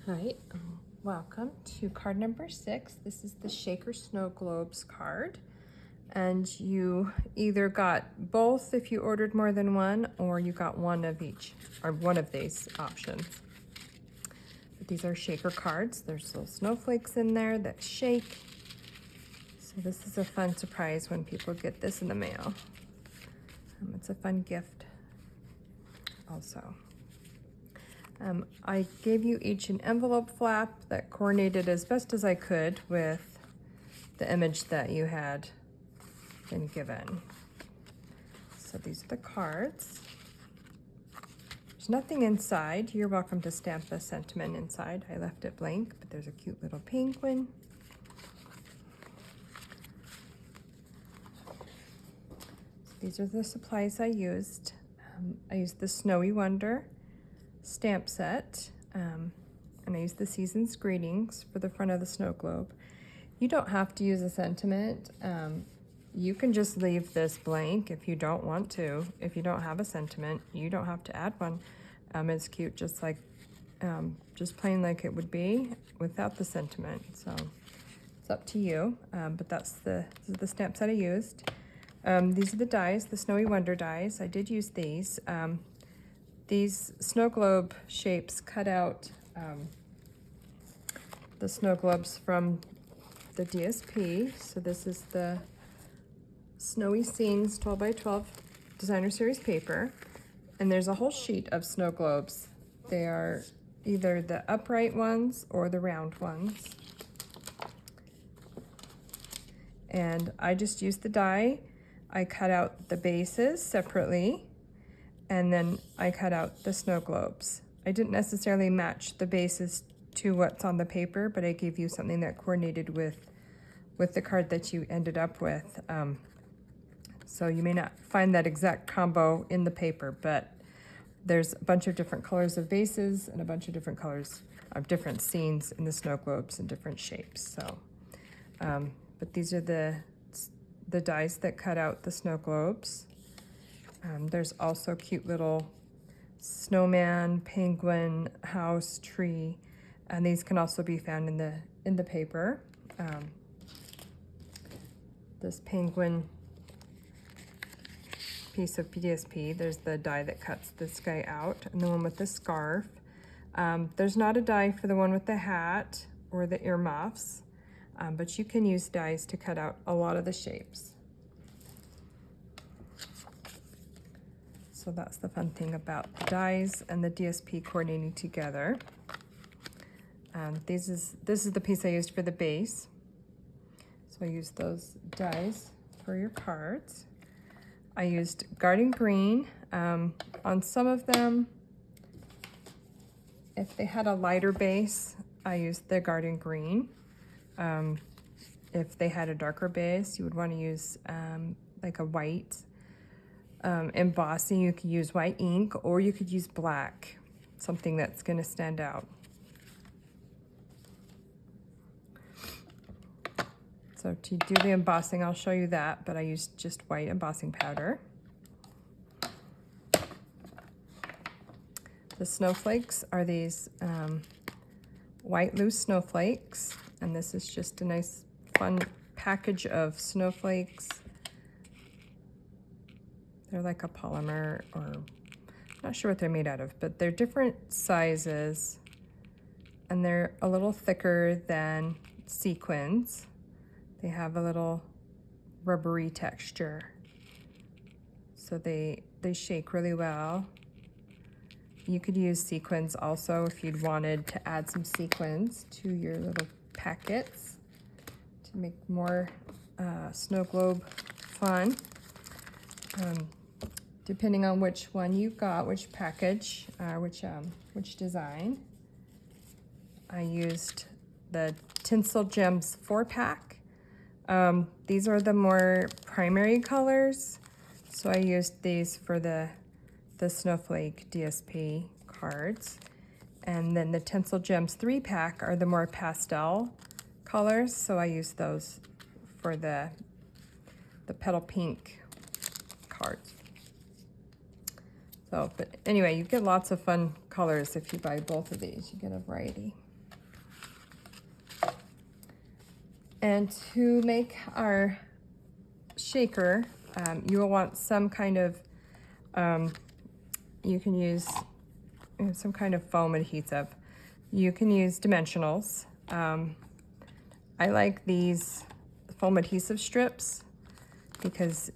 Hi, welcome to card number 6. This is the Shaker Snow Globes card. And you either got both if you ordered more than one, or you got one of each, or one of these options. But these are shaker cards. There's little snowflakes in there that shake. So this is a fun surprise when people get this in the mail. It's a fun gift also. I gave you each an envelope flap that coordinated as best as I could with the image that you had been given. So these are the cards. There's nothing inside. You're welcome to stamp a sentiment inside. I left it blank, but there's a cute little penguin. So these are the supplies I used. I used the Snowy Wonder stamp set, and I used the Season's Greetings for the front of the snow globe. You don't have to use a sentiment. You can just leave this blank if you don't want to. If you don't have a sentiment, you don't have to add one. It's cute, just like just plain like it would be without the sentiment. So it's up to you. But this is the stamp set I used. These are the dies, the Snowy Wonder dies. I did use these. These snow globe shapes cut out the snow globes from the DSP. So this is the Snowy Scenes 12 by 12 Designer Series paper. And there's a whole sheet of snow globes. They are either the upright ones or the round ones. And I just used the die. I cut out the bases separately, and then I cut out the snow globes. I didn't necessarily match the bases to what's on the paper, but I gave you something that coordinated with the card that you ended up with. So you may not find that exact combo in the paper, but there's a bunch of different colors of bases and a bunch of different colors of different scenes in the snow globes and different shapes. So, but these are the dies that cut out the snow globes. There's also cute little snowman, penguin, house, tree, and these can also be found in the paper. This penguin piece of PDSP, there's the die that cuts this guy out, and the one with the scarf. There's not a die for the one with the hat or the earmuffs, but you can use dies to cut out a lot of the shapes. So that's the fun thing about the dies and the DSP coordinating together. This is the piece I used for the base. So I used those dies for your cards. I used garden green. On some of them, if they had a lighter base, I used the garden green. If they had a darker base, you would want to use like a white. Embossing, you could use white ink, or you could use black, something that's going to stand out. So to do the embossing, I'll show you that, but I used just white embossing powder. The snowflakes are these white loose snowflakes, and this is just a nice fun package of snowflakes. They're like a polymer, or I'm not sure what they're made out of, but they're different sizes, and they're a little thicker than sequins. They have a little rubbery texture, so they shake really well. You could use sequins also if you'd wanted to add some sequins to your little packets to make more snow globe fun. Depending on which one you got, which package, which design. I used the Tinsel Gems 4-pack. These are the more primary colors, so I used these for the Snowflake DSP cards. And then the Tinsel Gems 3-pack are the more pastel colors, so I used those for the petal pink cards. So, but anyway, you get lots of fun colors if you buy both of these. You get a variety. And to make our shaker, you will want some kind of, you can use some kind of foam adhesive. You can use dimensionals. I like these foam adhesive strips because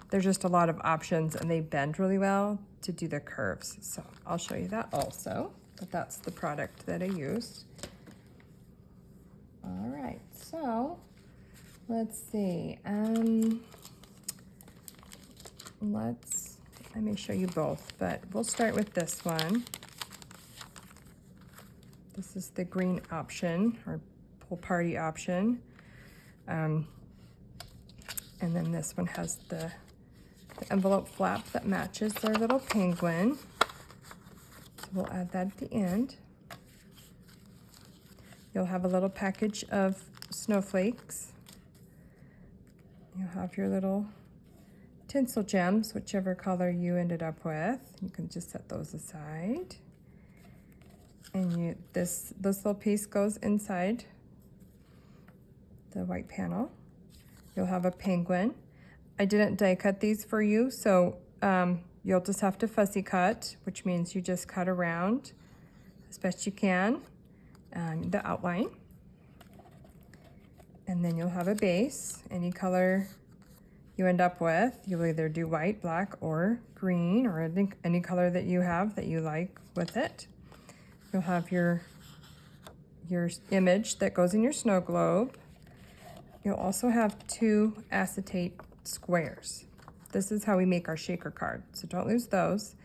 there's just a lot of options and they bend really well to do the curves. So I'll show you that also, but that's the product that I used. All right, so let's see. Let me show you both, but we'll start with this one. This is the green option, or pool party option. And then this one has the envelope flap that matches their little penguin. So we'll add that at the end. You'll have a little package of snowflakes. You'll have your little tinsel gems, whichever color you ended up with. You can just set those aside. And this little piece goes inside the white panel. You'll have a penguin. I didn't die cut these for you, so you'll just have to fussy cut, which means you just cut around as best you can the outline. And then you'll have a base, any color you end up with. You'll either do white, black, or green, or any color that you have that you like with it. You'll have your image that goes in your snow globe. You'll also have 2 acetate squares. This is how we make our shaker card, so don't lose those.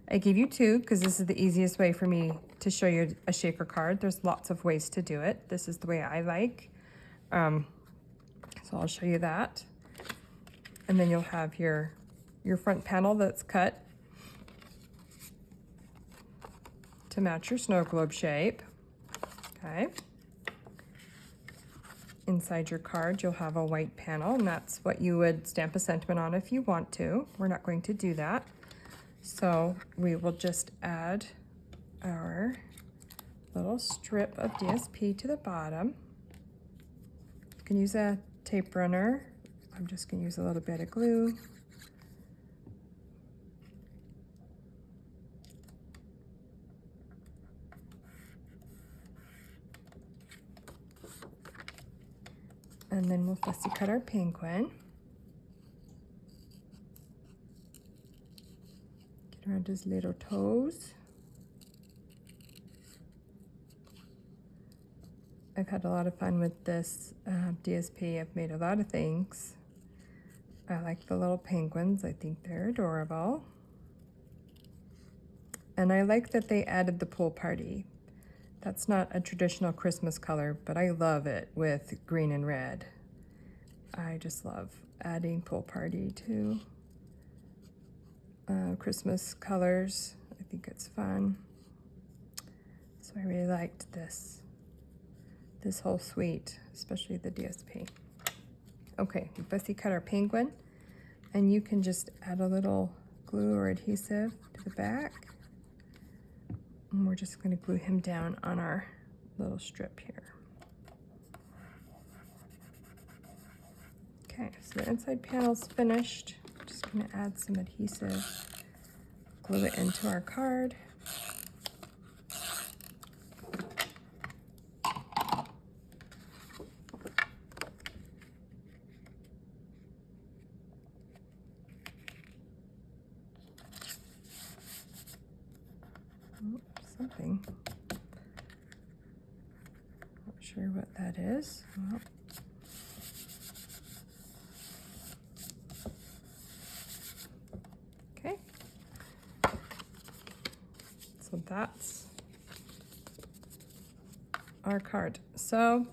I gave you 2 because this is the easiest way for me to show you a shaker card. There's lots of ways to do it. This is the way I like. So I'll show you that. And then you'll have your front panel that's cut to match your snow globe shape. Okay. Inside your card, you'll have a white panel, and that's what you would stamp a sentiment on if you want to. We're not going to do that. So we will just add our little strip of DSP to the bottom. You can use a tape runner. I'm just going to use a little bit of glue. And then we'll fussy cut our penguin. Get around his little toes. I've had a lot of fun with this DSP. I've made a lot of things. I like the little penguins. I think they're adorable. And I like that they added the pool party. That's not a traditional Christmas color, but I love it with green and red. I just love adding pool party to Christmas colors. I think it's fun. So I really liked this whole suite, especially the DSP. Okay, we fussy cut our penguin, and you can just add a little glue or adhesive to the back. And we're just going to glue him down on our little strip here. Okay, so the inside panel's finished. I'm just going to add some adhesive, glue it into our card. Something. Not sure what that is. Well, okay. So that's our card. So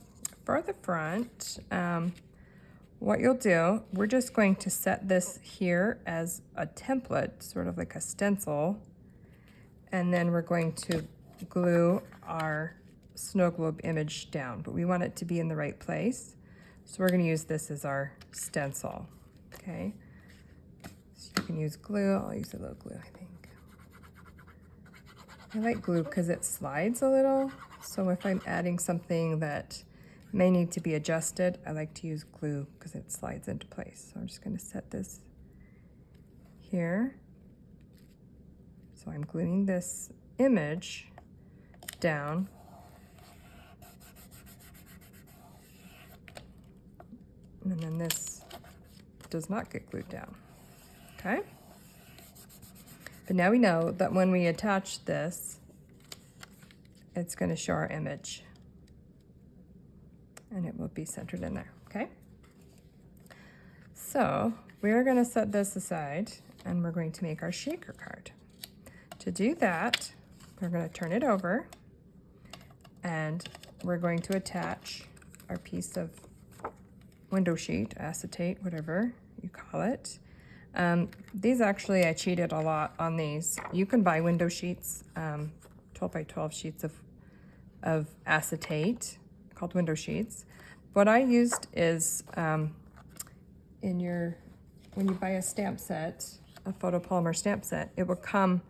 for the front, what you'll do, we're just going to set this here as a template, sort of like a stencil. And then we're going to glue our snow globe image down, but we want it to be in the right place. So we're going to use this as our stencil, okay? So you can use glue. I'll use a little glue, I think. I like glue because it slides a little. So if I'm adding something that may need to be adjusted. I like to use glue because it slides into place. So I'm just going to set this here. So I'm gluing this image down. And then this does not get glued down. Okay? But now we know that when we attach this, it's going to show our image. And it will be centered in there, okay? So we're going to set this aside and we're going to make our shaker card. To do that, we're going to turn it over and we're going to attach our piece of window sheet, acetate, whatever you call it. These actually, I cheated a lot on these. You can buy window sheets, 12 by 12 sheets of acetate, called window sheets. What I used is when you buy a stamp set, a photopolymer stamp set, it will come,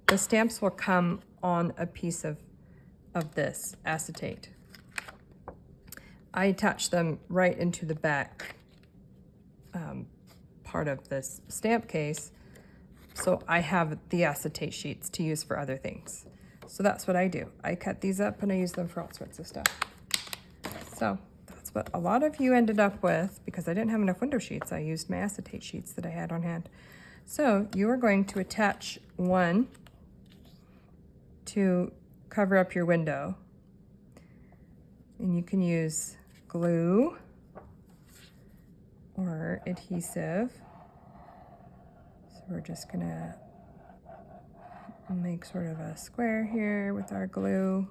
the stamps will come on a piece of this acetate. I attach them right into the back part of this stamp case, so I have the acetate sheets to use for other things. So that's what I do. I cut these up and I use them for all sorts of stuff. So that's what a lot of you ended up with. Because I didn't have enough window sheets, I used my acetate sheets that I had on hand. So you are going to attach one to cover up your window. And you can use glue or adhesive. So we're just gonna make sort of a square here with our glue,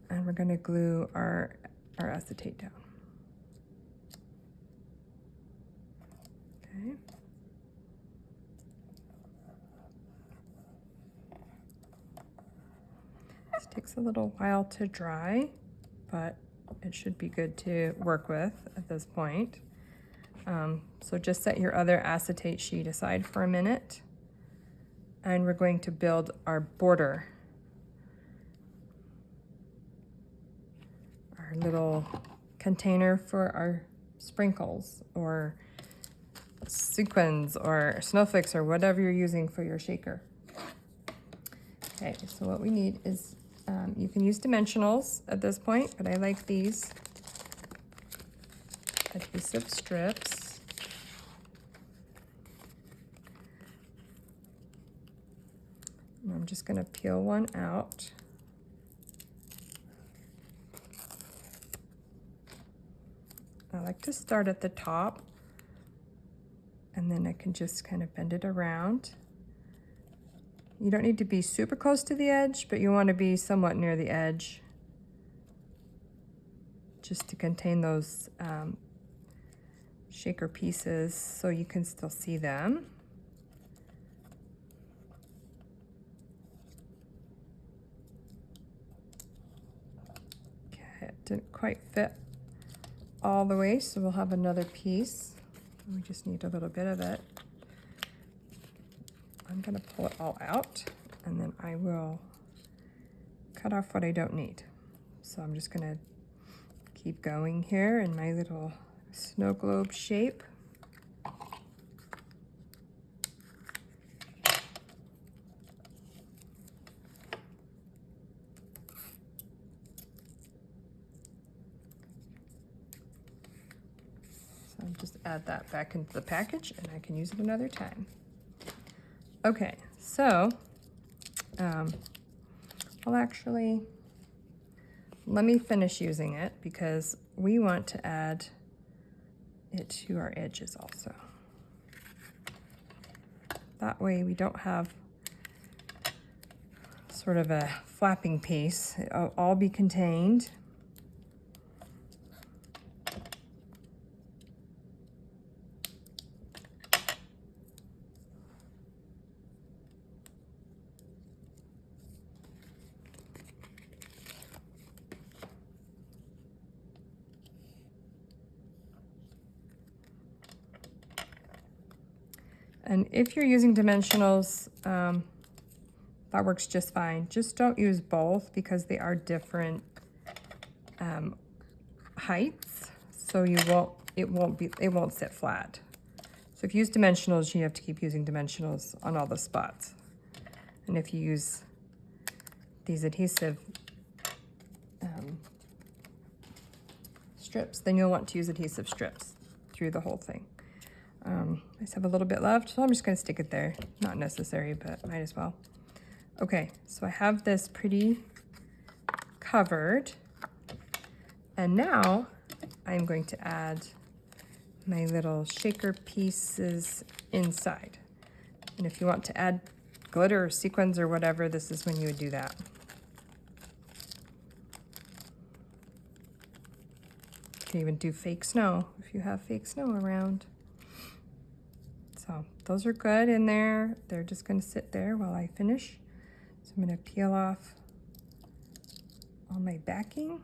and we're gonna glue our acetate down. Okay. This takes a little while to dry, but it should be good to work with at this point. So just set your other acetate sheet aside for a minute, and we're going to build our border, our little container for our sprinkles or sequins or snowflakes or whatever you're using for your shaker. Okay, so what we need is, you can use dimensionals at this point, but I like these adhesive strips. And I'm just going to peel one out. I like to start at the top, and then I can just kind of bend it around. You don't need to be super close to the edge, but you want to be somewhat near the edge, just to contain those shaker pieces so you can still see them. Okay, it didn't quite fit all the way, so we'll have another piece. We just need a little bit of it. I'm going to pull it all out, and then I will cut off what I don't need. So I'm just going to keep going here in my little snow globe shape. So I'll just add that back into the package, and I can use it another time. Okay, so I'll actually, let me finish using it because we want to add it to our edges also. That way we don't have sort of a flapping piece. It'll all be contained. And if you're using dimensionals, that works just fine. Just don't use both because they are different heights, so it won't sit flat. So if you use dimensionals, you have to keep using dimensionals on all the spots. And if you use these adhesive strips, then you'll want to use adhesive strips through the whole thing. I just have a little bit left, so I'm just going to stick it there. Not necessary, but might as well. Okay, so I have this pretty covered, and now I'm going to add my little shaker pieces inside. And if you want to add glitter or sequins or whatever, this is when you would do that. You can even do fake snow if you have fake snow around. So those are good in there. They're just going to sit there while I finish. So I'm going to peel off all my backing.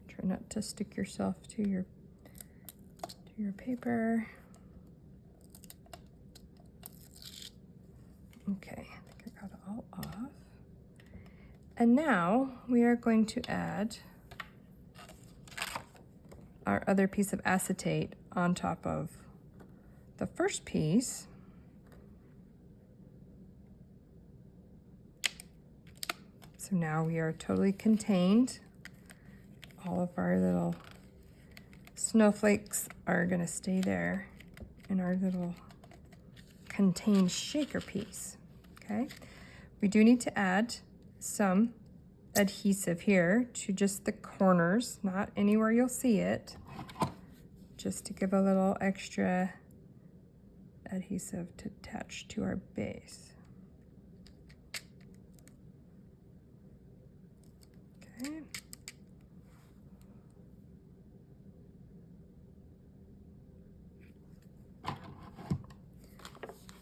Try not to stick yourself to your paper. Okay, I think I got it all off. And now we are going to add our other piece of acetate on top of the first piece. So now we are totally contained. All of our little snowflakes are going to stay there in our little contained shaker piece. Okay, we do need to add some adhesive here to just the corners, not anywhere you'll see it, just to give a little extra adhesive to attach to our base. Okay.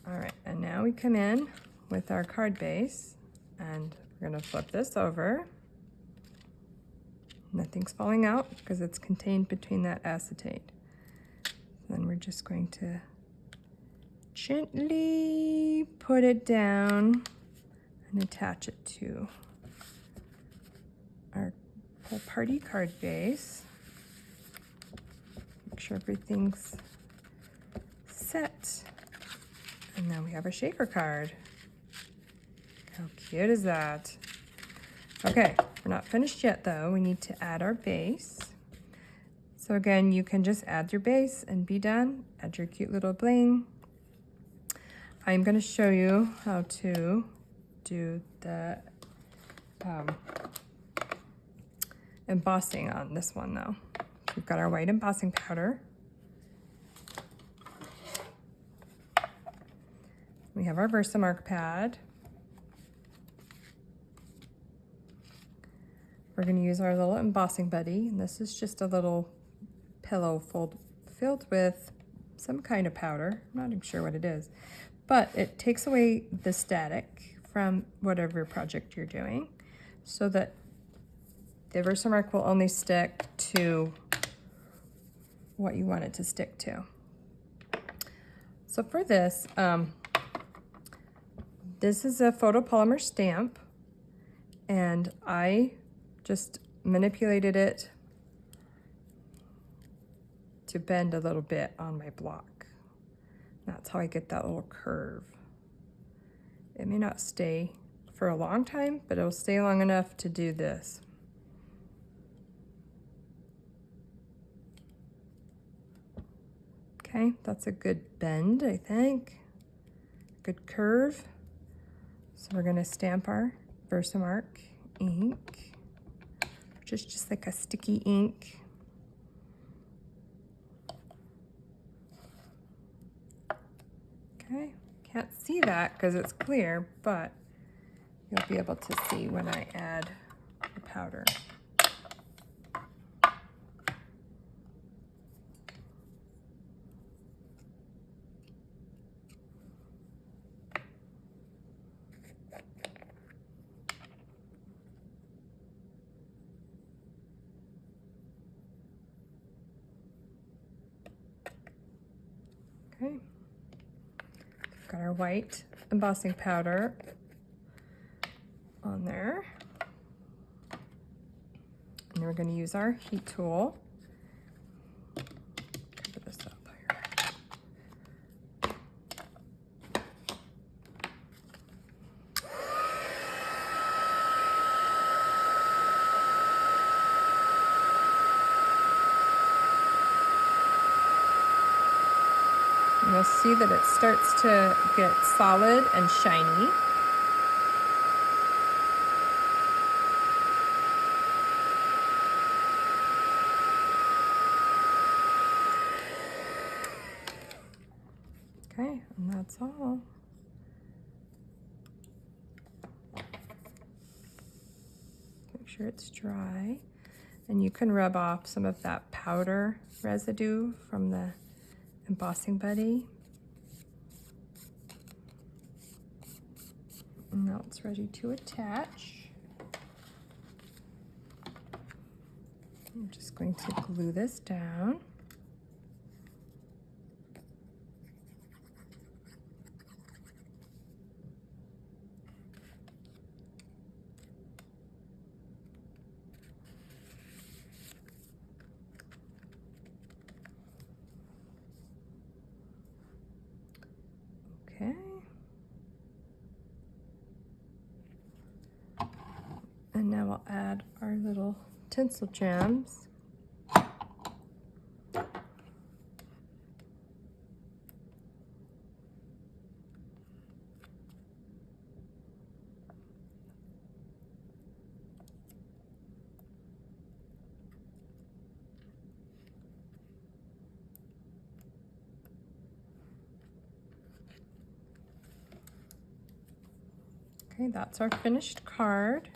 All right, and now we come in with our card base, and we're going to flip this over. Nothing's falling out because it's contained between that acetate. Then we're just going to gently put it down and attach it to our whole party card base. Make sure everything's set. And then we have our shaker card. How cute is that? Okay, we're not finished yet though. We need to add our base. So again, you can just add your base and be done. Add your cute little bling. I'm going to show you how to do the embossing on this one though. We've got our white embossing powder. We have our Versamark pad. We're going to use our little embossing buddy, and this is just a little pillow filled with some kind of powder. I'm not even sure what it is, but it takes away the static from whatever project you're doing so that the Versamark will only stick to what you want it to stick to. So for this, this is a photopolymer stamp, and I just manipulated it to bend a little bit on my block. That's how I get that little curve. It may not stay for a long time, but it'll stay long enough to do this. Okay, that's a good bend, I think. Good curve. So we're going to stamp our Versamark ink, which is just like a sticky ink. Okay, can't see that because it's clear, but you'll be able to see when I add the powder. Okay. We've got our white embossing powder on there. And then we're going to use our heat tool. Cover this up here. And you'll see that it starts to get solid and shiny. Okay, and that's all. Make sure it's dry. And you can rub off some of that powder residue from the embossing buddy. And now it's ready to attach. I'm just going to glue this down. Okay. And now we'll add our little tinsel gems. Okay, that's our finished card.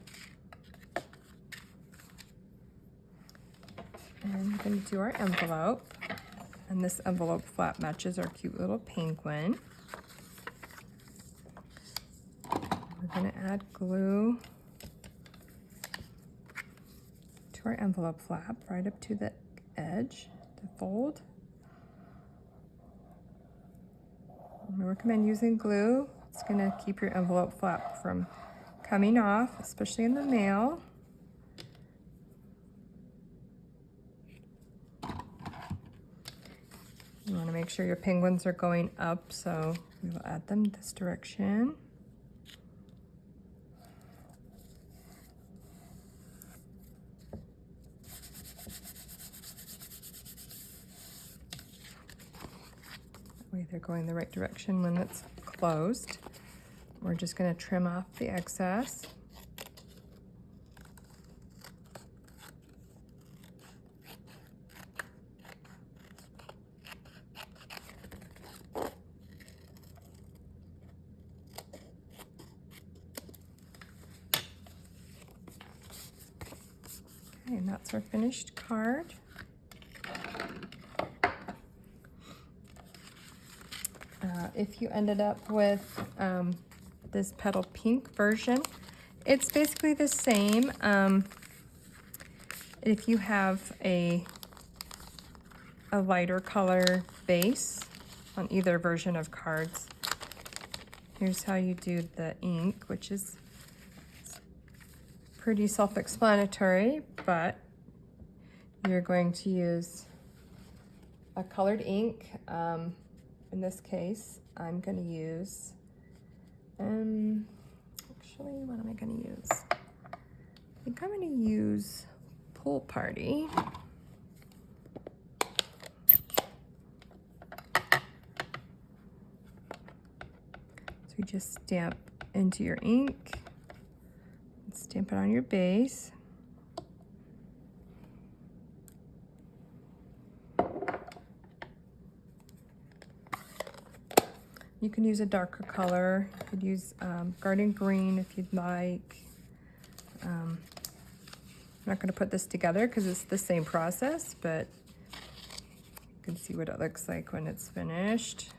And we're going to do our envelope. And this envelope flap matches our cute little penguin. We're going to add glue to our envelope flap right up to the edge, the fold. And I recommend using glue. It's going to keep your envelope flap from coming off, especially in the mail. You want to make sure your penguins are going up, so we will add them this direction. That way they're going the right direction when it's closed. We're just going to trim off the excess. Okay, and that's our finished card. If you ended up with this petal pink version, it's basically the same. If you have a lighter color base on either version of cards, here's how you do the ink, which is pretty self-explanatory, but you're going to use a colored ink. In this case, I'm going to use, actually, what am I going to use? I think I'm going to use Pool Party. So you just stamp into your ink, stamp it on your base. You can use a darker color. You could use garden green if you'd like. I'm not going to put this together because it's the same process, but you can see what it looks like when it's finished.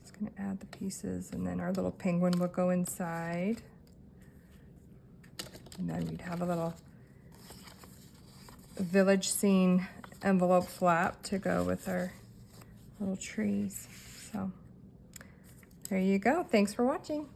Just going to add the pieces, and then our little penguin will go inside. And then we'd have a little village scene envelope flap to go with our little trees. So there you go. Thanks for watching.